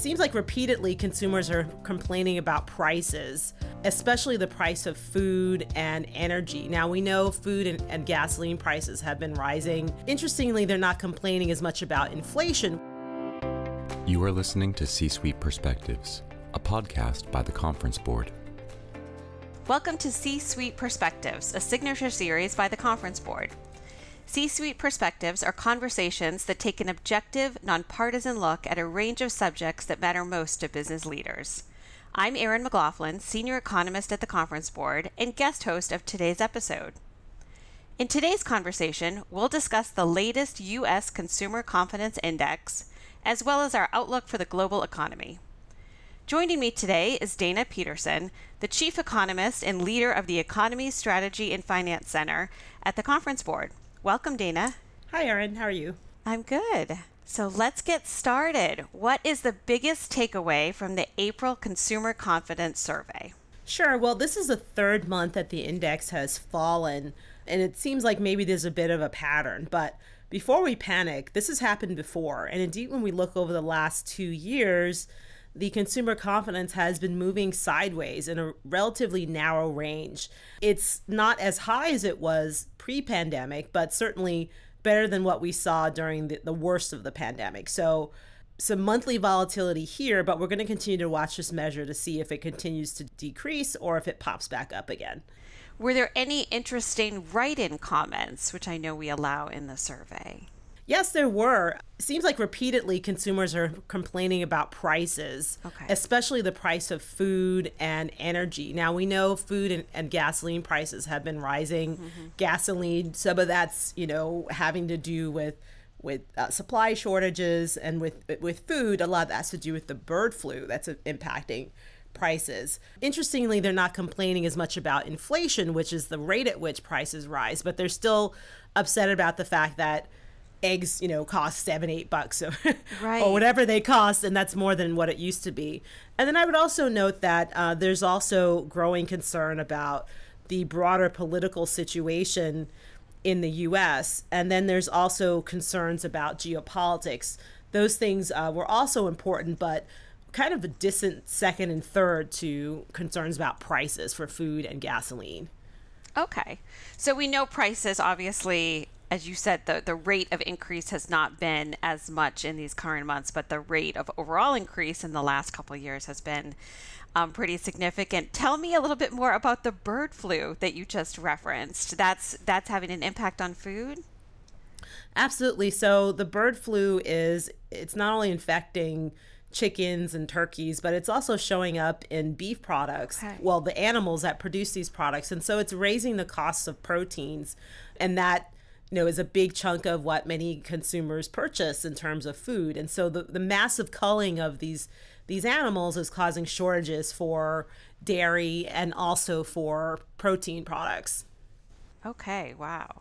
seems like repeatedly consumers are complaining about prices, especially the price of food and energy. Now, we know food and gasoline prices have been rising. Interestingly, they're not complaining as much about inflation. You are listening to C-Suite Perspectives, a podcast by the Conference Board. Welcome to C-Suite Perspectives, a signature series by the Conference Board. C-Suite Perspectives are conversations that take an objective, nonpartisan look at a range of subjects that matter most to business leaders. I'm Erin McLaughlin, Senior Economist at the Conference Board and guest host of today's episode. In today's conversation, we'll discuss the latest U.S. Consumer Confidence Index, as well as our outlook for the global economy. Joining me today is Dana Peterson, the Chief Economist and Leader of the Economy, Strategy, and Finance Center at the Conference Board. Welcome, Dana. Hi, Erin. How are you? I'm good. So let's get started. What is the biggest takeaway from the April Consumer Confidence Survey? Sure. Well, this is the third month that the index has fallen, and it seems like maybe there's a bit of a pattern. But before we panic, this has happened before. And indeed, when we look over the last 2 years, the consumer confidence has been moving sideways in a relatively narrow range. It's not as high as it was pre-pandemic, but certainly better than what we saw during the worst of the pandemic. So some monthly volatility here, but we're going to continue to watch this measure to see if it continues to decrease or if it pops back up again. Were there any interesting write-in comments, which I know we allow in the survey? Yes, there were. It seems like repeatedly consumers are complaining about prices, especially the price of food and energy. Now, we know food and gasoline prices have been rising. Gasoline, some of that's, having to do with supply shortages, and with food, a lot of that has to do with the bird flu that's impacting prices. Interestingly, they're not complaining as much about inflation, which is the rate at which prices rise, but they're still upset about the fact that eggs, cost $7-8 or whatever they cost, and that's more than what it used to be. And then I would also note that there's also growing concern about the broader political situation in the U.S., and then there's also concerns about geopolitics. Those things were also important, but kind of a distant second and third to concerns about prices for food and gasoline. Okay. So we know prices, obviously, as you said, the rate of increase has not been as much in these current months, but the rate of overall increase in the last couple of years has been pretty significant. Tell me a little bit more about the bird flu that you just referenced. That's having an impact on food? Absolutely. So the bird flu it's not only infecting chickens and turkeys, but it's also showing up in beef products. Well, the animals that produce these products. And so it's raising the costs of proteins, and that is a big chunk of what many consumers purchase in terms of food. And so the massive culling of these animals is causing shortages for dairy and also for protein products. Okay, wow.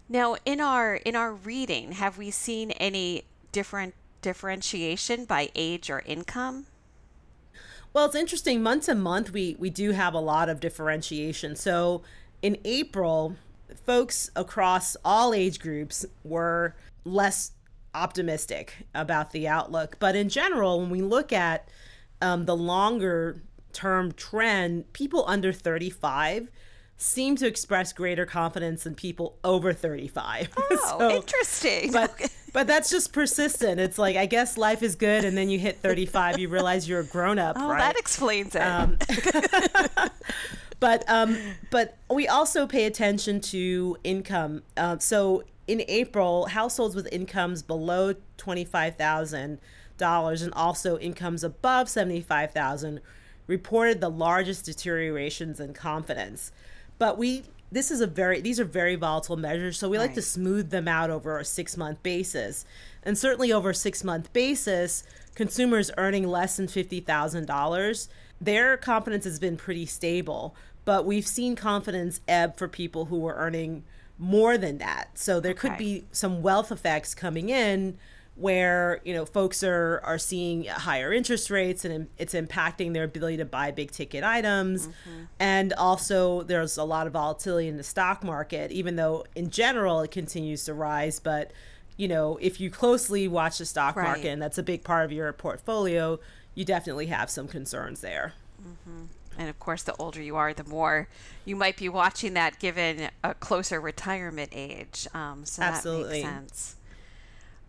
Now, in our reading, have we seen any differentiation by age or income? Well, it's interesting. Month to month, we do have a lot of differentiation. So in April, folks across all age groups were less optimistic about the outlook. But in general, when we look at the longer term trend, people under 35 seem to express greater confidence than people over 35. Oh, interesting. But that's just persistent. It's like, I guess life is good, and then you hit 35, you realize you're a grown up. Oh, right? That explains it. But we also pay attention to income. So in April, households with incomes below $25,000 and also incomes above $75,000 reported the largest deteriorations in confidence. But these are very volatile measures, so we like to smooth them out over a 6-month basis. And certainly over a 6-month basis, consumers earning less than $50,000, their confidence has been pretty stable. But we've seen confidence ebb for people who are earning more than that. So there could be some wealth effects coming in where, folks are seeing higher interest rates, and it's impacting their ability to buy big ticket items. And also there's a lot of volatility in the stock market, even though in general it continues to rise, but if you closely watch the stock Right. market and that's a big part of your portfolio, you definitely have some concerns there. And of course, the older you are, the more you might be watching that given a closer retirement age. So Absolutely. that makes sense.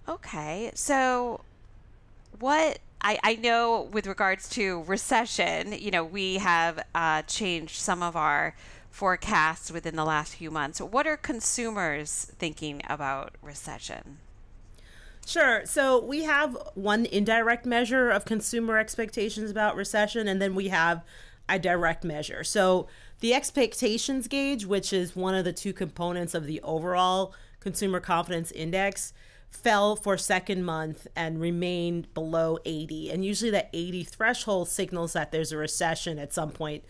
Okay. So I know with regards to recession, we have changed some of our forecasts within the last few months. What are consumers thinking about recession? Sure. So we have one indirect measure of consumer expectations about recession, and then we have a direct measure. So the expectations gauge, which is one of the two components of the overall consumer confidence index, fell for second month and remained below 80. And usually that 80 threshold signals that there's a recession at some point,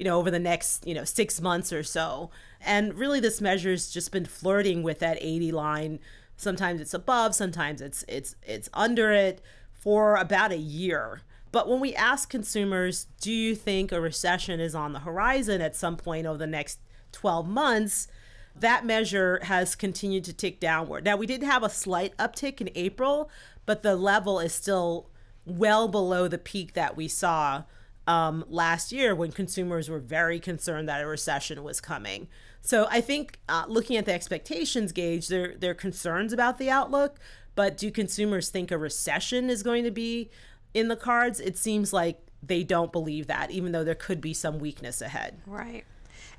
over the next, 6 months or so. And really this measure's just been flirting with that 80 line. Sometimes it's above, sometimes it's under it for about a year. But when we ask consumers, do you think a recession is on the horizon at some point over the next 12 months, that measure has continued to tick downward. Now, we did have a slight uptick in April, but the level is still well below the peak that we saw last year when consumers were very concerned that a recession was coming. So I think looking at the expectations gauge, there are concerns about the outlook, but do consumers think a recession is going to be in the cards? It seems like they don't believe that, even though there could be some weakness ahead. Right.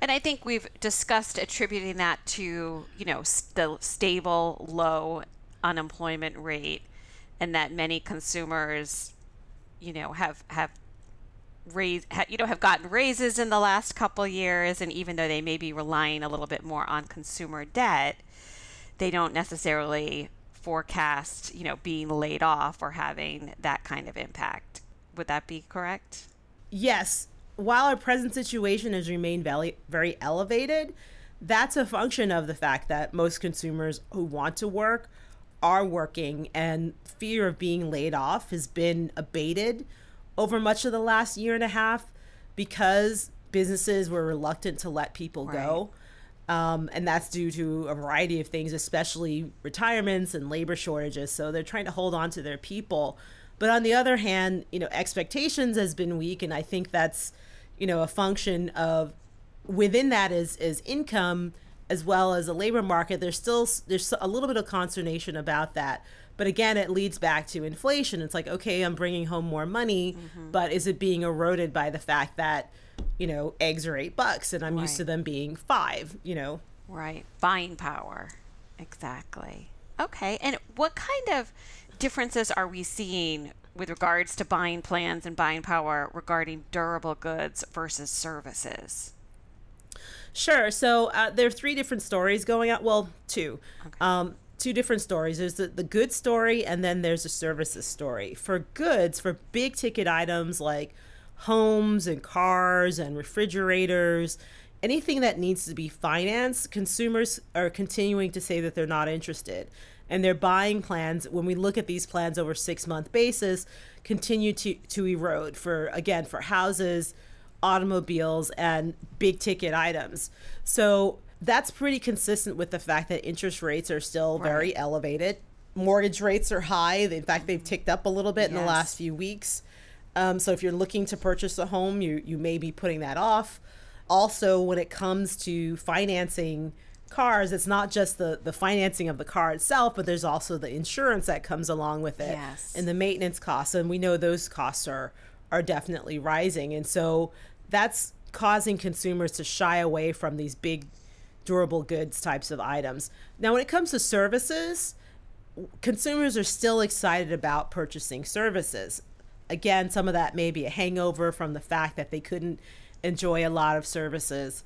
And I think we've discussed attributing that to, the stable, low unemployment rate, and that many consumers, have gotten raises in the last couple of years, and even though they may be relying a little bit more on consumer debt, they don't necessarily forecast, being laid off or having that kind of impact. Would that be correct? Yes. While our present situation has remained very, very elevated, that's a function of the fact that most consumers who want to work are working, and fear of being laid off has been abated over much of the last year and a half because businesses were reluctant to let people go. And that's due to a variety of things, especially retirements and labor shortages. So they're trying to hold on to their people. But on the other hand, expectations has been weak. And I think that's, a function of within that is income as well as the labor market. There's a little bit of consternation about that. But again, it leads back to inflation. It's like, okay, I'm bringing home more money, but is it being eroded by the fact that, eggs are $8 and I'm used to them being $5, Right. Buying power. Exactly. Okay. And what kind of differences are we seeing with regards to buying plans and buying power regarding durable goods versus services? Sure. So there are three different stories going on. Well, two. Okay. Two different stories. There's the goods story, and then there's the services story. For goods, for big ticket items like homes and cars and refrigerators, anything that needs to be financed, consumers are continuing to say that they're not interested. And their buying plans, when we look at these plans over a 6-month basis, continue to erode for houses, automobiles, and big ticket items. So that's pretty consistent with the fact that interest rates are still very elevated. Mortgage rates are high. In fact, they've ticked up a little bit in the last few weeks. So if you're looking to purchase a home, you may be putting that off. Also, when it comes to financing cars, it's not just the financing of the car itself, but there's also the insurance that comes along with it and the maintenance costs. And we know those costs are definitely rising. And so that's causing consumers to shy away from these big durable goods types of items. Now, when it comes to services, consumers are still excited about purchasing services. Again, some of that may be a hangover from the fact that they couldn't enjoy a lot of services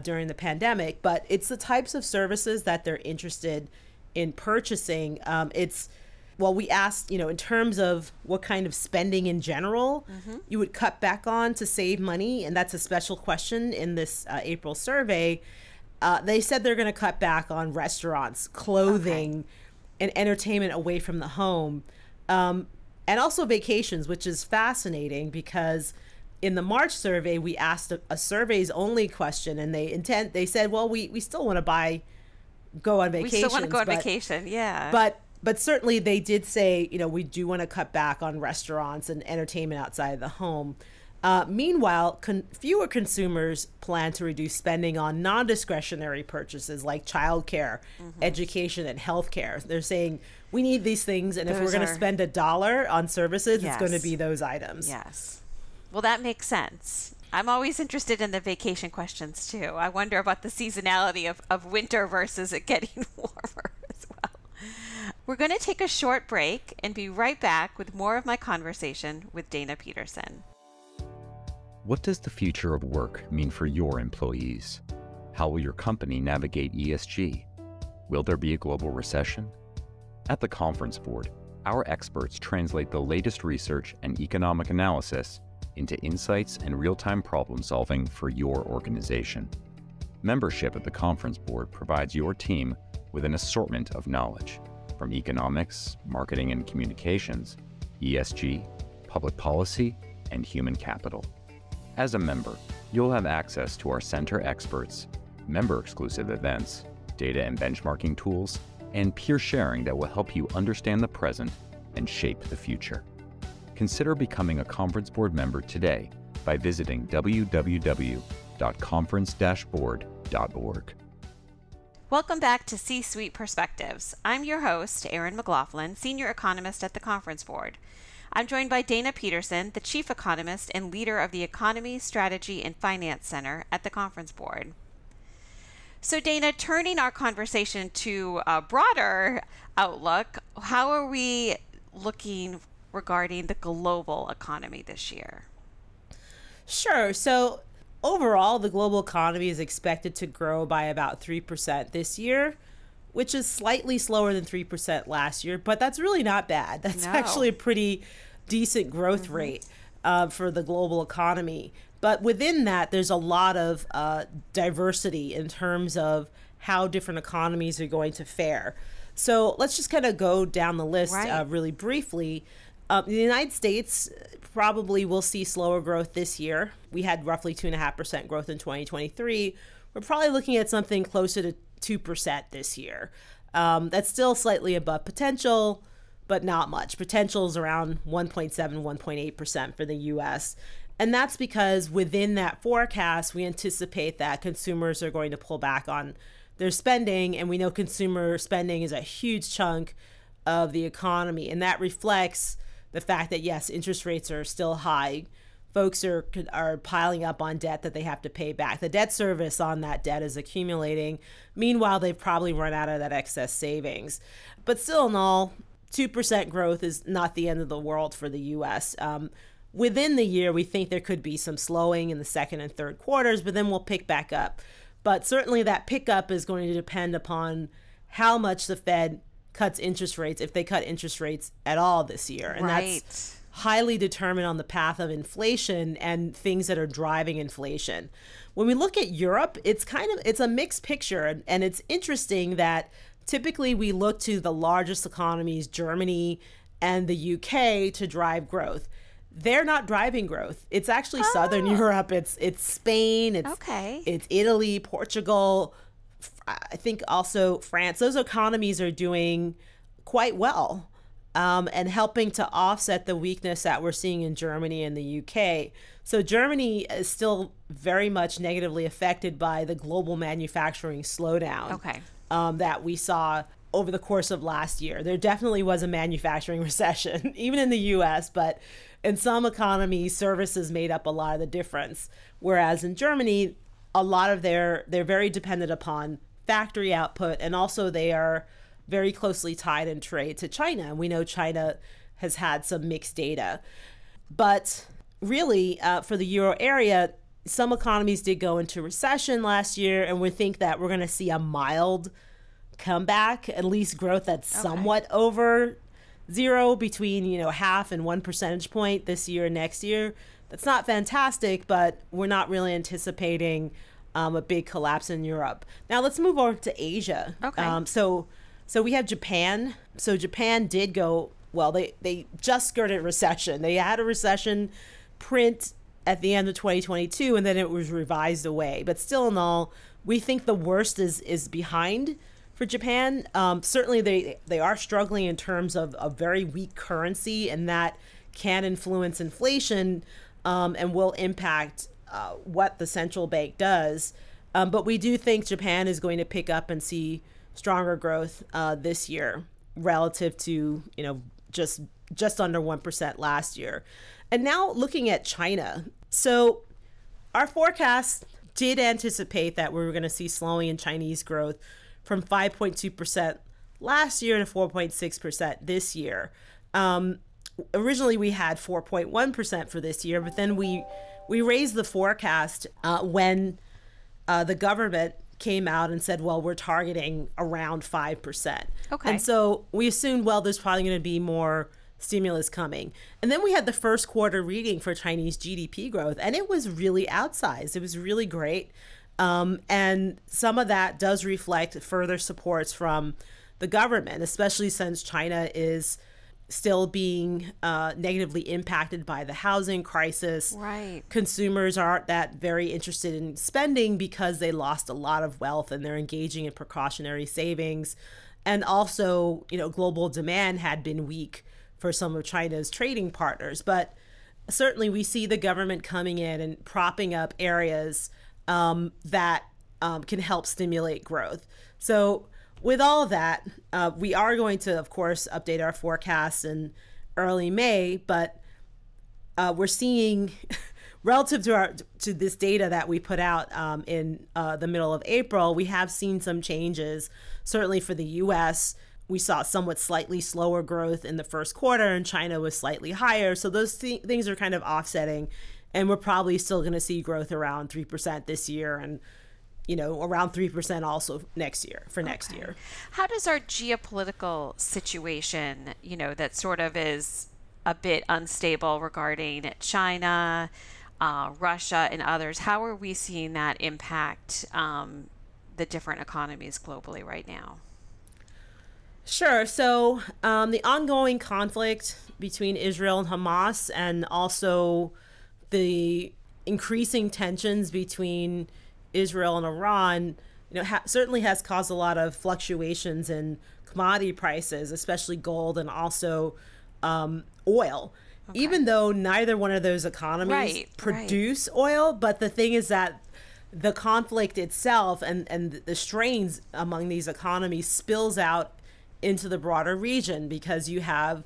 during the pandemic, but it's the types of services that they're interested in purchasing. We asked, in terms of what kind of spending in general you would cut back on to save money, and that's a special question in this April survey. They said they're going to cut back on restaurants, clothing, and entertainment away from the home, and also vacations, which is fascinating because in the March survey, we asked a surveys only question, and they said, well, we still want to buy go on vacation. We still want to go on vacation, yeah. But certainly they did say, we do want to cut back on restaurants and entertainment outside of the home. Meanwhile, fewer consumers plan to reduce spending on non-discretionary purchases like childcare, education, and healthcare. They're saying we need these things, and if we're going to spend $1 on services, it's going to be those items. Yes. Well, that makes sense. I'm always interested in the vacation questions, too. I wonder about the seasonality of winter versus it getting warmer as well. We're going to take a short break and be right back with more of my conversation with Dana Peterson. What does the future of work mean for your employees? How will your company navigate ESG? Will there be a global recession? At the Conference Board, our experts translate the latest research and economic analysis into insights and real-time problem solving for your organization. Membership at the Conference Board provides your team with an assortment of knowledge from economics, marketing and communications, ESG, public policy, and human capital. As a member, you'll have access to our center experts, member-exclusive events, data and benchmarking tools, and peer sharing that will help you understand the present and shape the future. Consider becoming a Conference Board member today by visiting www.conference-board.org. Welcome back to C-Suite Perspectives. I'm your host, Erin McLaughlin, Senior Economist at the Conference Board. I'm joined by Dana Peterson, the Chief Economist and leader of the Economy, Strategy, and Finance Center at the Conference Board. So Dana, turning our conversation to a broader outlook, how are we looking regarding the global economy this year? Sure. So overall, the global economy is expected to grow by about 3% this year, which is slightly slower than 3% last year, but that's really not bad. That's actually a pretty decent growth rate for the global economy. But within that, there's a lot of diversity in terms of how different economies are going to fare. So let's just kind of go down the list really briefly. The United States probably will see slower growth this year. We had roughly 2.5% growth in 2023. We're probably looking at something closer to 2% this year. That's still slightly above potential, but not much. Potential is around 1.7, 1.8% for the U.S. And that's because within that forecast, we anticipate that consumers are going to pull back on their spending. And we know consumer spending is a huge chunk of the economy. And that reflects the fact that, yes, interest rates are still high. Folks are piling up on debt that they have to pay back. The debt service on that debt is accumulating. Meanwhile, they've probably run out of that excess savings. But still in all, 2% growth is not the end of the world for the U.S. Within the year, we think there could be some slowing in the second and third quarters, but then we'll pick back up. But certainly that pickup is going to depend upon how much the Fed cuts interest rates, if they cut interest rates at all this year. And that's highly determined on the path of inflation and things that are driving inflation. When we look at Europe, it's a mixed picture. And it's interesting that typically we look to the largest economies, Germany and the UK, to drive growth. They're not driving growth. It's actually Southern Europe. It's Spain. It's Italy, Portugal, I think also France. Those economies are doing quite well. And helping to offset the weakness that we're seeing in Germany and the UK. So Germany is still very much negatively affected by the global manufacturing slowdown that we saw over the course of last year. There definitely was a manufacturing recession, even in the US, but in some economies, services made up a lot of the difference. Whereas in Germany, a lot of they're very dependent upon factory output, and also they are very closely tied in trade to China. And we know China has had some mixed data. But really, for the euro area, some economies did go into recession last year, and we think that we're going to see a mild comeback, at least growth that's somewhat over zero, between 0.5 and 1 percentage point this year and next year. That's not fantastic, but we're not really anticipating a big collapse in Europe. Now let's move over to Asia. So we have Japan. So Japan did go, well, they just skirted recession. They had a recession print at the end of 2022, and then it was revised away. But still in all, we think the worst is behind For Japan, certainly they are struggling in terms of a very weak currency, and that can influence inflation and will impact what the central bank does. But we do think Japan is going to pick up and see stronger growth this year relative to, just under 1% last year. And now looking at China. So our forecast did anticipate that we were going to see slowing in Chinese growth from 5.2% last year to 4.6% this year. Originally, we had 4.1% for this year, but then we raised the forecast when the government came out and said, well, we're targeting around 5%. Okay. And so we assumed, well, there's probably going to be more stimulus coming. And then we had the first quarter reading for Chinese GDP growth, and it was really outsized. It was really great. And some of that does reflect further supports from the government, especially since China is still being negatively impacted by the housing crisis. Right. Consumers aren't that very interested in spending because they lost a lot of wealth and they're engaging in precautionary savings. And also, global demand had been weak for some of China's trading partners. But certainly we see the government coming in and propping up areas that can help stimulate growth. So with all of that, we are going to, of course, update our forecasts in early May, but we're seeing, relative to this data that we put out in the middle of April, we have seen some changes. Certainly for the U.S., we saw somewhat slightly slower growth in the first quarter, and China was slightly higher. So those things are kind of offsetting, and we're probably still going to see growth around 3% this year, and around 3% also next year. How does our geopolitical situation, that sort of is a bit unstable regarding China, Russia, and others, how are we seeing that impact the different economies globally right now? Sure. So the ongoing conflict between Israel and Hamas, and also the increasing tensions between Israel and Iran, certainly has caused a lot of fluctuations in commodity prices, especially gold and also oil. Okay. Even though neither one of those economies produce oil, but the thing is that the conflict itself and the strains among these economies spills out into the broader region, because you have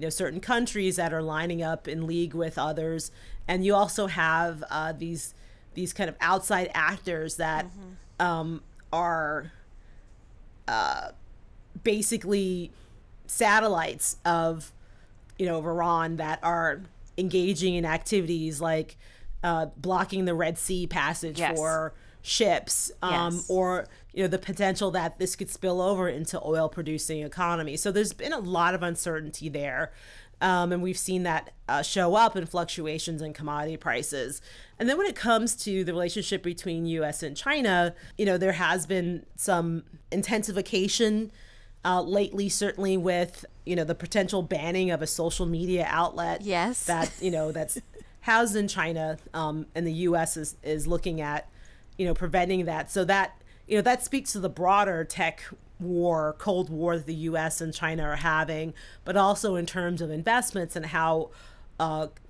certain countries that are lining up in league with others, and you also have these kind of outside actors that are basically satellites of Iran, that are engaging in activities like blocking the Red Sea passage for ships, or the potential that this could spill over into oil producing economies. So there's been a lot of uncertainty there. And we've seen that show up in fluctuations in commodity prices. And then when it comes to the relationship between U.S. and China, there has been some intensification lately, certainly with, the potential banning of a social media outlet that, that's housed in China, and the U.S. is looking at, preventing that. So that, that speaks to the broader tech war, Cold War that the U.S. and China are having, but also in terms of investments and how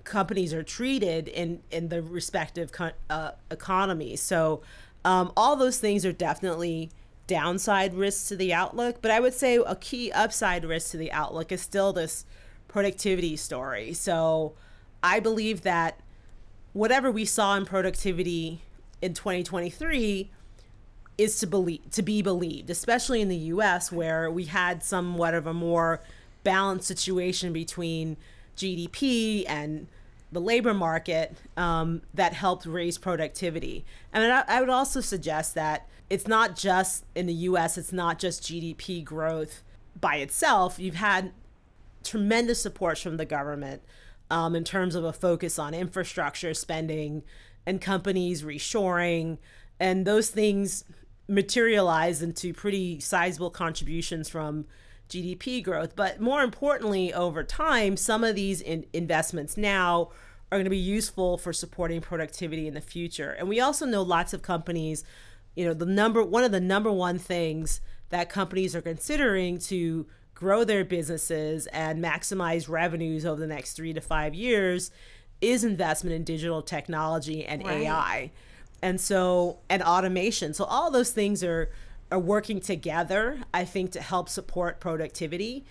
companies are treated in the respective economies. So all those things are definitely downside risks to the outlook. But I would say a key upside risk to the outlook is still this productivity story. So I believe that whatever we saw in productivity in 2023 is to be believed, especially in the U.S., where we had somewhat of a more balanced situation between GDP and the labor market that helped raise productivity. And I would also suggest that it's not just in the U.S., it's not just GDP growth by itself. You've had tremendous support from the government in terms of a focus on infrastructure spending and companies reshoring, and those things materialize into pretty sizable contributions from GDP growth. But more importantly, over time, some of these investments now are going to be useful for supporting productivity in the future. And we also know lots of companies, one of the number one things that companies are considering to grow their businesses and maximize revenues over the next 3 to 5 years is investment in digital technology and AI. And automation. So all those things are working together, I think, to help support productivity.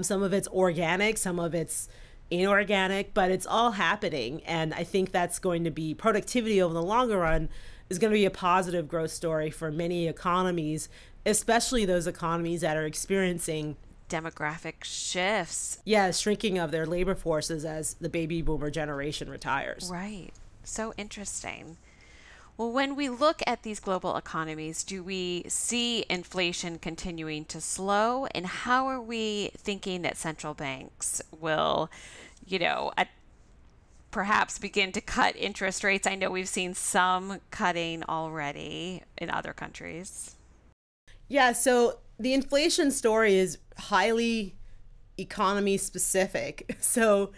Some of it's organic, some of it's inorganic, but it's all happening. And I think that's going to be productivity over the longer run is going to be a positive growth story for many economies, especially those economies that are experiencing demographic shifts. Yeah, shrinking of their labor forces as the baby boomer generation retires. Right. So interesting. Well, when we look at these global economies, do we see inflation continuing to slow? And how are we thinking that central banks will, perhaps begin to cut interest rates? I know we've seen some cutting already in other countries. Yeah, so the inflation story is highly economy specific. So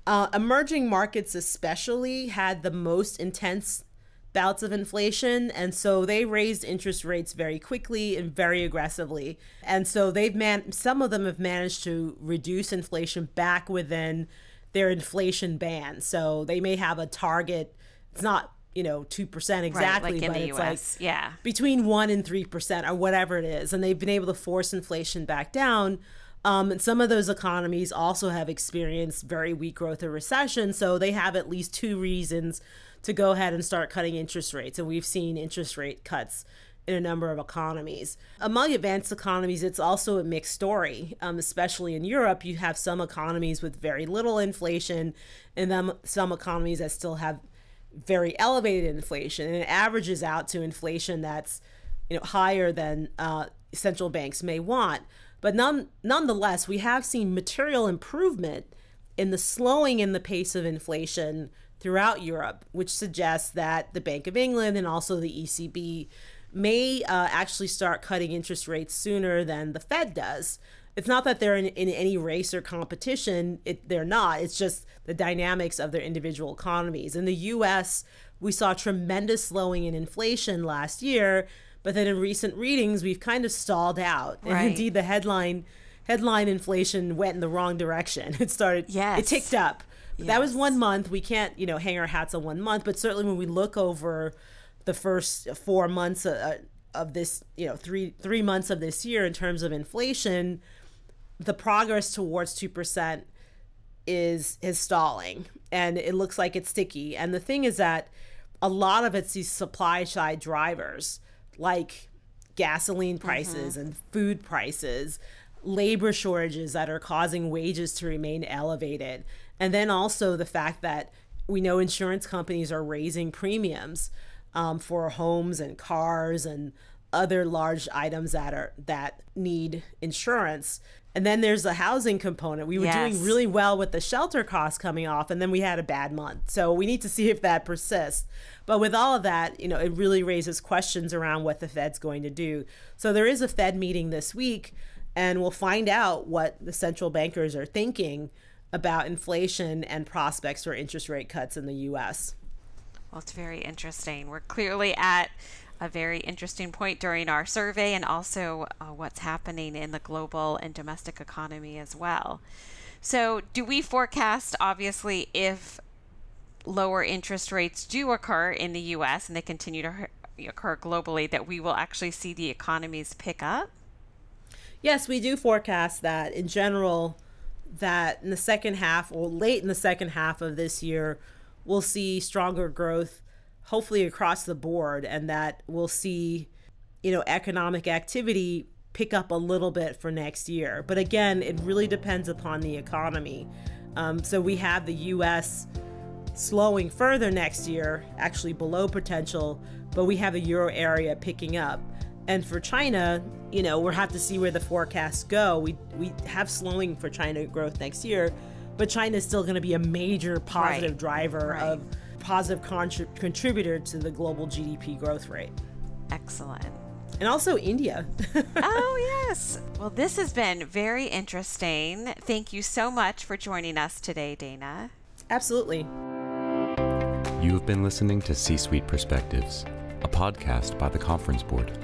emerging markets especially had the most intense bouts of inflation, and so they raised interest rates very quickly and very aggressively. And so some of them have managed to reduce inflation back within their inflation band. So they may have a target. It's not 2% exactly, right, like but in the it's US, yeah, between 1% and 3% or whatever it is. And they've been able to force inflation back down. And some of those economies also have experienced very weak growth or recession. So they have at least 2 reasons to go ahead and start cutting interest rates. And we've seen interest rate cuts in a number of economies. Among advanced economies, it's also a mixed story. Especially in Europe, you have some economies with very little inflation and then some economies that still have very elevated inflation. And it averages out to inflation that's higher than central banks may want. But nonetheless, we have seen material improvement in the slowing in the pace of inflation throughout Europe, which suggests that the Bank of England and also the ECB may actually start cutting interest rates sooner than the Fed does. It's not that they're in any race or competition. They're not. It's just the dynamics of their individual economies. In the U.S., we saw tremendous slowing in inflation last year, but then in recent readings, we've kind of stalled out. Right. And indeed, the headline inflation went in the wrong direction. It ticked up. Yes. That was 1 month. We can't, hang our hats on 1 month, but certainly when we look over the first 4 months of this, 3 months of this year in terms of inflation, the progress towards 2% is stalling, and it looks like it's sticky. And the thing is that a lot of it's these supply side drivers like gasoline prices and food prices, labor shortages that are causing wages to remain elevated. And then also the fact that we know insurance companies are raising premiums for homes and cars and other large items that need insurance. And then there's the housing component. We were doing really well with the shelter costs coming off, and then we had a bad month. So we need to see if that persists. But with all of that, it really raises questions around what the Fed's going to do. So there is a Fed meeting this week, and we'll find out what the central bankers are thinking about inflation and prospects for interest rate cuts in the U.S. Well, it's very interesting. We're clearly at a very interesting point during our survey, and also what's happening in the global and domestic economy as well. So do we forecast, obviously, if lower interest rates do occur in the U.S. and they continue to occur globally, that we will actually see the economies pick up? Yes, we do forecast that in general, that in the second half or late in the second half of this year, we'll see stronger growth, hopefully across the board, and that we'll see, economic activity pick up a little bit for next year. But again, it really depends upon the economy. So we have the U.S. slowing further next year, actually below potential, but we have the euro area picking up. And for China, we'll have to see where the forecasts go. We have slowing for China growth next year, but China is still going to be a major positive driver of positive contributor to the global GDP growth rate. Excellent. And also India. Oh, yes. Well, this has been very interesting. Thank you so much for joining us today, Dana. Absolutely. You have been listening to C-Suite Perspectives, a podcast by the Conference Board.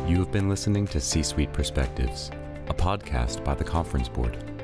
You have been listening to C-Suite Perspectives, a podcast by the Conference Board.